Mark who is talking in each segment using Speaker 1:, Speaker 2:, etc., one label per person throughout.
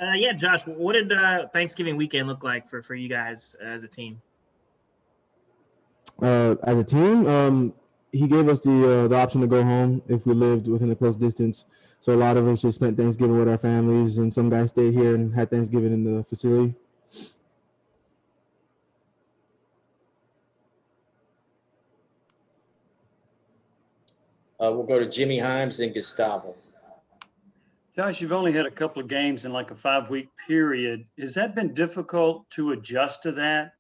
Speaker 1: Yeah, Josh, what did Thanksgiving weekend look like for you guys as a team?
Speaker 2: As a team, he gave us the option to go home if we lived within a close distance. So a lot of us just spent Thanksgiving with our families, and some guys stayed here and had Thanksgiving in the facility.
Speaker 3: We'll go to Jimmy Himes and Gustavo.
Speaker 4: Josh, you've only had a couple of games in like a 5-week period. Has that been difficult to adjust to that?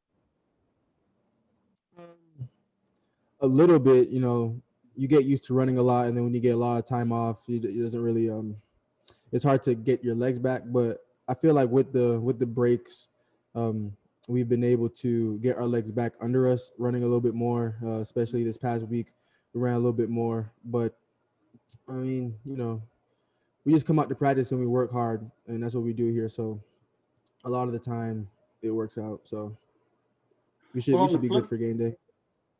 Speaker 2: A little bit, you get used to running a lot, and then when you get a lot of time off, it doesn't really it's hard to get your legs back. But I feel like with the breaks, we've been able to get our legs back under us, running a little bit more, especially this past week. We ran a little bit more, but I mean, we just come out to practice and we work hard, and that's what we do here. So a lot of the time it works out. So we should be good for game day.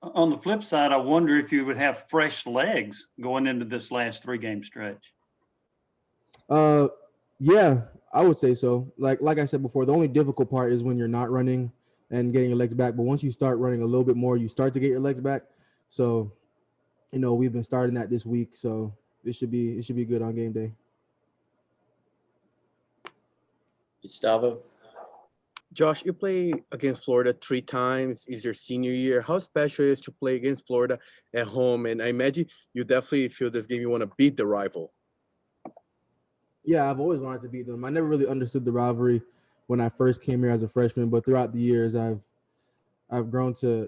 Speaker 4: On the flip side, I wonder if you would have fresh legs going into this last 3-game stretch.
Speaker 2: Yeah, I would say so. Like I said before, the only difficult part is when you're not running and getting your legs back. But once you start running a little bit more, you start to get your legs back. So, we've been starting that this week, so it should be good on game day.
Speaker 3: Gustavo?
Speaker 5: Josh, you play against Florida 3 times. It's your senior year. How special it is to play against Florida at home? And I imagine you definitely feel this game you want to beat the rival.
Speaker 2: Yeah, I've always wanted to beat them. I never really understood the rivalry when I first came here as a freshman, but throughout the years, I've grown to,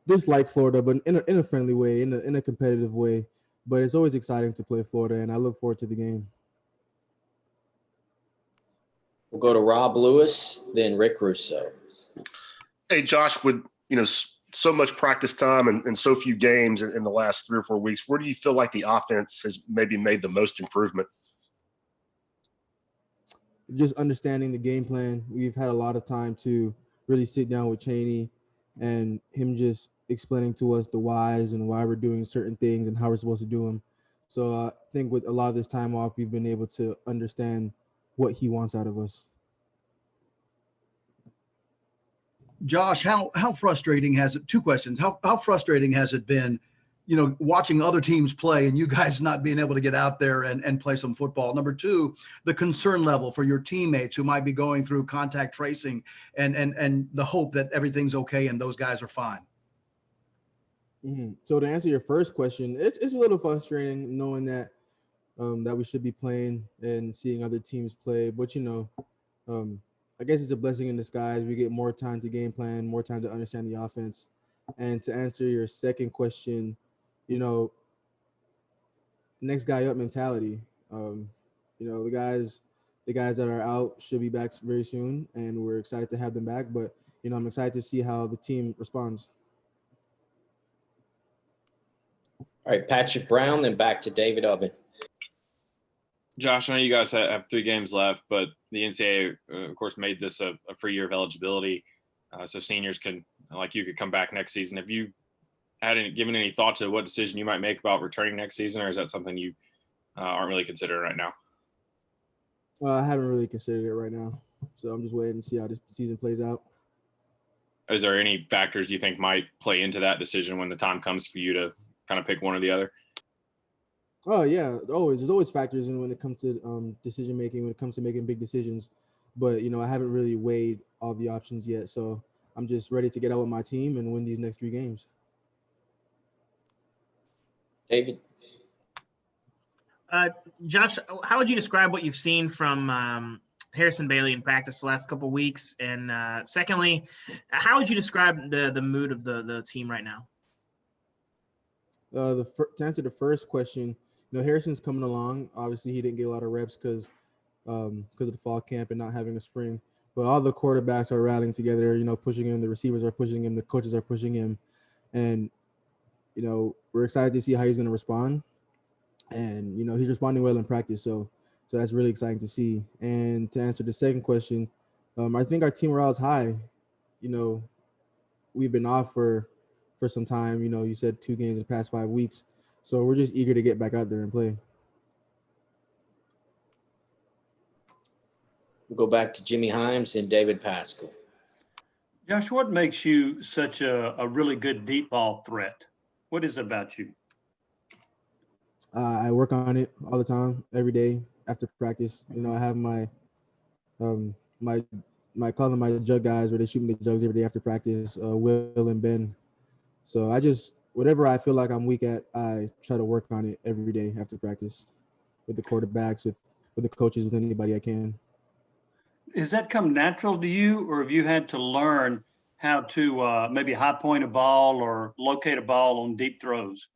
Speaker 2: dislike Florida, but in a friendly way, in a competitive way. But it's always exciting to play Florida, and I look forward to the game.
Speaker 3: We'll go to Rob Lewis, then Rick Russo.
Speaker 6: Hey, Josh, with so much practice time and so few games in the last 3 or 4 weeks, where do you feel like the offense has maybe made the most improvement?
Speaker 2: Just understanding the game plan. We've had a lot of time to really sit down with Chaney and him just explaining to us the whys and why we're doing certain things and how we're supposed to do them. So I think with a lot of this time off, we've been able to understand what he wants out of us.
Speaker 7: Josh, how frustrating has it? 2 questions. How frustrating has it been, watching other teams play and you guys not being able to get out there and play some football? Number 2, the concern level for your teammates who might be going through contact tracing and the hope that everything's okay and those guys are fine.
Speaker 2: Mm-hmm. So to answer your first question, it's a little frustrating knowing that we should be playing and seeing other teams play. But, I guess it's a blessing in disguise. We get more time to game plan, more time to understand the offense. And to answer your second question, next guy up mentality. The guys that are out should be back very soon, and we're excited to have them back. But, I'm excited to see how the team responds.
Speaker 3: All right, Patrick Brown, then back to David Oven.
Speaker 8: Josh, I know you guys have 3 games left, but the NCAA, of course, made this a free year of eligibility, so seniors could come back next season. Have you given any thought to what decision you might make about returning next season, or is that something you aren't really considering right now?
Speaker 2: I haven't really considered it right now, so I'm just waiting to see how this season plays out.
Speaker 8: Is there any factors you think might play into that decision when the time comes for you to kind of pick one or the other?
Speaker 2: Oh yeah, there's always factors in when it comes to decision making, when it comes to making big decisions. But I haven't really weighed all the options yet, so I'm just ready to get out with my team and win these next 3 games.
Speaker 3: David.
Speaker 1: Josh, how would you describe what you've seen from Harrison Bailey in practice the last couple of weeks? And secondly, how would you describe the mood of the team right now?
Speaker 2: To answer the first question, Harrison's coming along. Obviously, he didn't get a lot of reps because of the fall camp and not having a spring. But all the quarterbacks are rallying together, pushing him. The receivers are pushing him. The coaches are pushing him. And, we're excited to see how he's going to respond. And, he's responding well in practice. So that's really exciting to see. And to answer the second question, I think our team morale is high. We've been off for some time. You said 2 games in the past 5 weeks. So we're just eager to get back out there and play.
Speaker 3: We'll go back to Jimmy Himes and David Pascal.
Speaker 4: Josh, what makes you such a really good deep ball threat? What is it about you?
Speaker 2: I work on it all the time, every day after practice. I have my my call them my jug guys, where they shoot me the jugs every day after practice. Will and Ben. So I just whatever I feel like I'm weak at, I try to work on it every day after practice, with the quarterbacks, with the coaches, with anybody I can.
Speaker 4: Has that come natural to you, or have you had to learn how to maybe high point a ball or locate a ball on deep throws?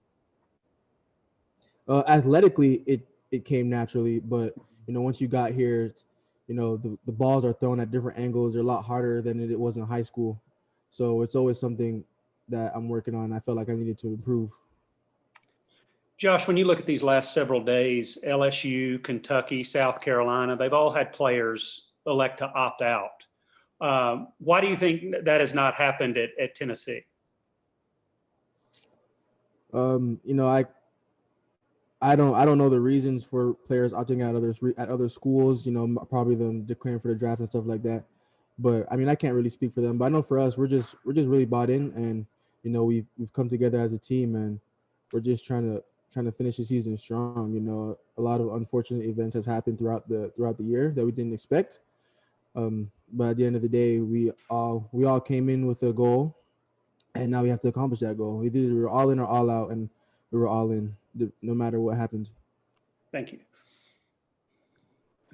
Speaker 2: Athletically, it came naturally, but once you got here, the balls are thrown at different angles. They're a lot harder than it was in high school, so it's always something that I'm working on. I felt like I needed to improve.
Speaker 9: Josh, when you look at these last several days, LSU, Kentucky, South Carolina, they've all had players elect to opt out. Why do you think that has not happened at Tennessee?
Speaker 2: I don't know the reasons for players opting out at other schools. Probably them declaring for the draft and stuff like that. But I mean, I can't really speak for them. But I know for us, we're just really bought in, and we've come together as a team, and we're just trying to finish the season strong. A lot of unfortunate events have happened throughout the year that we didn't expect. But at the end of the day, we all came in with a goal, and now we have to accomplish that goal. Either we were all in or all out, and we were all in, no matter what happened.
Speaker 9: Thank you.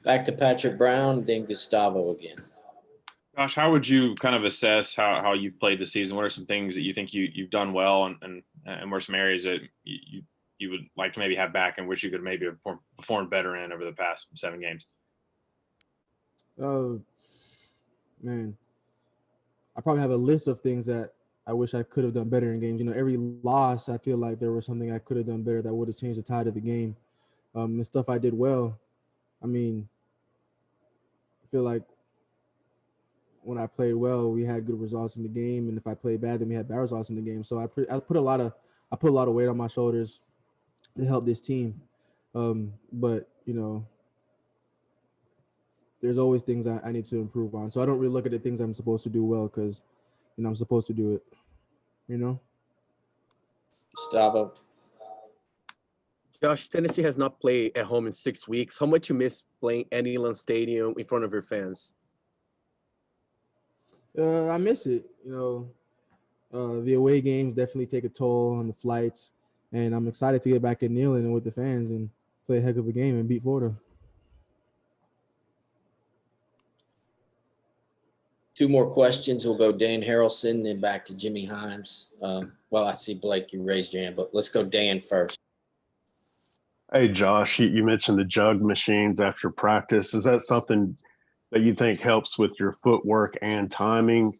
Speaker 3: Back to Patrick Brown, then Gustavo again.
Speaker 8: Josh, how would you kind of assess how you've played the season? What are some things that you think you've done well, and what are some areas that you would like to maybe have back and wish you could maybe have performed better in over the past 7 games?
Speaker 2: Oh, man. I probably have a list of things that I wish I could have done better in games. Every loss, I feel like there was something I could have done better that would have changed the tide of the game. The stuff I did well, I mean, I feel like when I played well, we had good results in the game, and if I played bad, then we had bad results in the game. So I put a lot of weight on my shoulders to help this team. But there's always things I need to improve on. So I don't really look at the things I'm supposed to do well, because I'm supposed to do it.
Speaker 3: Gustavo.
Speaker 5: Josh, Tennessee has not played at home in 6 weeks. How much you miss playing at Neyland Stadium in front of your fans?
Speaker 2: I miss it. The away games definitely take a toll on the flights, and I'm excited to get back in Neyland and with the fans and play a heck of a game and beat Florida.
Speaker 3: 2 more questions. We'll go Dan Harrelson, then back to Jimmy Himes. I see Blake, you raised your hand, but let's go Dan first.
Speaker 10: Hey, Josh, you mentioned the jug machines after practice. Is that something that you think helps with your footwork and timing?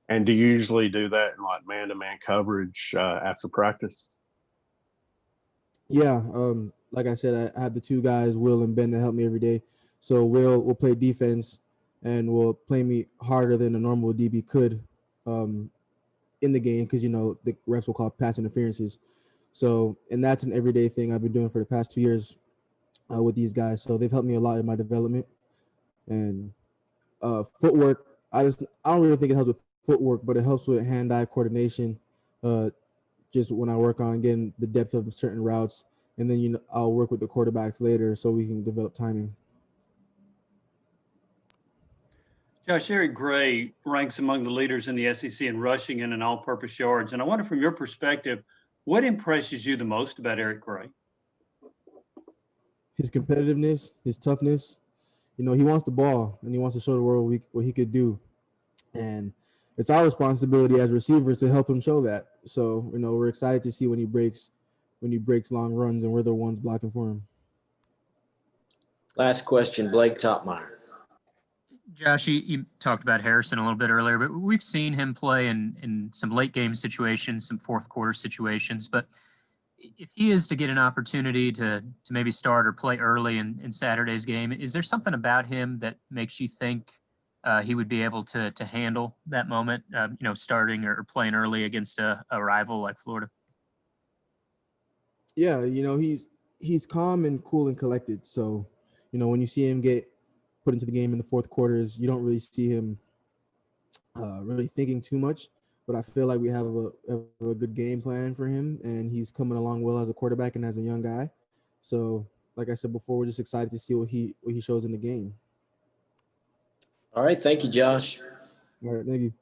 Speaker 10: And do you usually do that in like man-to-man coverage after practice?
Speaker 2: Yeah. Like I said, I have the 2 guys, Will and Ben, that help me every day. So Will play defense and will play me harder than a normal DB could in the game, because, the refs will call pass interferences. So, and that's an everyday thing I've been doing for the past 2 years with these guys. So they've helped me a lot in my development. And footwork, I don't really think it helps with footwork, but it helps with hand-eye coordination. Just when I work on getting the depth of certain routes, and then I'll work with the quarterbacks later so we can develop timing.
Speaker 4: Josh, Eric Gray ranks among the leaders in the SEC in rushing and in all-purpose yards. And I wonder, from your perspective, what impresses you the most about Eric Gray?
Speaker 2: His competitiveness, his toughness. He wants the ball, and he wants to show the world what he could do. And it's our responsibility as receivers to help him show that. So, we're excited to see when he breaks long runs, and we're the ones blocking for him.
Speaker 3: Last question, Blake Topmeyer.
Speaker 11: Josh, you talked about Harrison a little bit earlier, but we've seen him play in some late game situations, some fourth quarter situations. But if he is to get an opportunity to maybe start or play early in Saturday's game, is there something about him that makes you think he would be able to handle that moment, starting or playing early against a rival like Florida?
Speaker 2: Yeah, he's calm and cool and collected. So, when you see him get put into the game in the fourth quarter is you don't really see him really thinking too much. But I feel like we have a good game plan for him, and he's coming along well as a quarterback and as a young guy. So, like I said before, we're just excited to see what he shows in the game.
Speaker 3: All right. Thank you, Josh.
Speaker 2: All right, thank you.